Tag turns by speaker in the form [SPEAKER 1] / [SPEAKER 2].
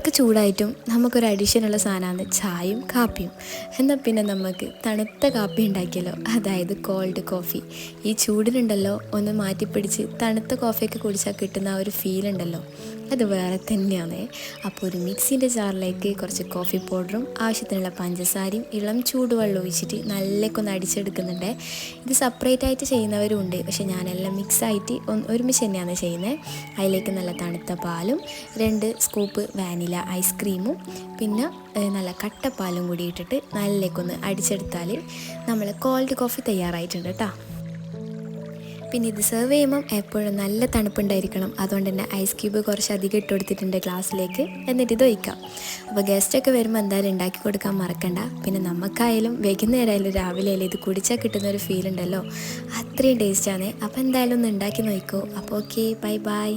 [SPEAKER 1] എത്രയൊക്കെ ചൂടായിട്ടും നമുക്കൊരു അഡീഷനുള്ള സാധനമാണ് ചായയും കാപ്പിയും. എന്നാൽ പിന്നെ നമുക്ക് തണുത്ത കാപ്പി ഉണ്ടാക്കിയല്ലോ, അതായത് കോൾഡ് കോഫി. ഈ ചൂടിനുണ്ടല്ലോ ഒന്ന് മാറ്റിപ്പിടിച്ച് തണുത്ത കോഫിയൊക്കെ കുടിച്ചാൽ കിട്ടുന്ന ആ ഒരു ഫീൽ ഉണ്ടല്ലോ, അത് വേറെ തന്നെയാണ്. അപ്പോൾ ഒരു മിക്സിൻ്റെ ജാറിലേക്ക് കുറച്ച് കോഫി പൗഡറും ആവശ്യത്തിനുള്ള പഞ്ചസാരയും ഇളം ചൂടുവെള്ളം ഒഴിച്ചിട്ട് നല്ലേക്കൊന്ന് അടിച്ചെടുക്കുന്നുണ്ട്. ഇത് സെപ്പറേറ്റ് ആയിട്ട് ചെയ്യുന്നവരും ഉണ്ട്, പക്ഷേ ഞാനെല്ലാം മിക്സായിട്ട് ഒരുമിച്ച് തന്നെയാണ് ചെയ്യുന്നത്. അതിലേക്ക് നല്ല തണുത്ത പാലും 2 സ്കൂപ്പ് വാനില ഐസ്ക്രീമും പിന്നെ നല്ല കട്ടപ്പാലും കൂടി ഇട്ടിട്ട് നല്ലേക്കൊന്ന് അടിച്ചെടുത്താൽ നമ്മൾ കോൾഡ് കോഫി തയ്യാറായിട്ടുണ്ട് കേട്ടോ. പിന്നെ ഇത് സെർവ് ചെയ്യുമ്പം എപ്പോഴും നല്ല തണുപ്പുണ്ടായിരിക്കണം. അതുകൊണ്ട് തന്നെ ഐസ് ക്യൂബ് കുറച്ച് അധികം ഇട്ട് കൊടുത്തിട്ടുണ്ട് ഗ്ലാസ്സിലേക്ക്. എന്നിട്ട് ഇത് ഒഴിക്കാം. അപ്പോൾ ഗസ്റ്റൊക്കെ വരുമ്പോൾ എന്തായാലും ഉണ്ടാക്കി കൊടുക്കാൻ മറക്കണ്ട. പിന്നെ നമുക്കായാലും വൈകുന്നേരമായാലും രാവിലെ ആയാലും ഇത് കുടിച്ചാൽ കിട്ടുന്നൊരു ഫീൽ ഉണ്ടല്ലോ, അത്രയും ടേസ്റ്റാണ്. അപ്പോൾ എന്തായാലും ഒന്ന് ഉണ്ടാക്കി നോക്കൂ. അപ്പോൾ ഓക്കെ, ബൈ ബൈ.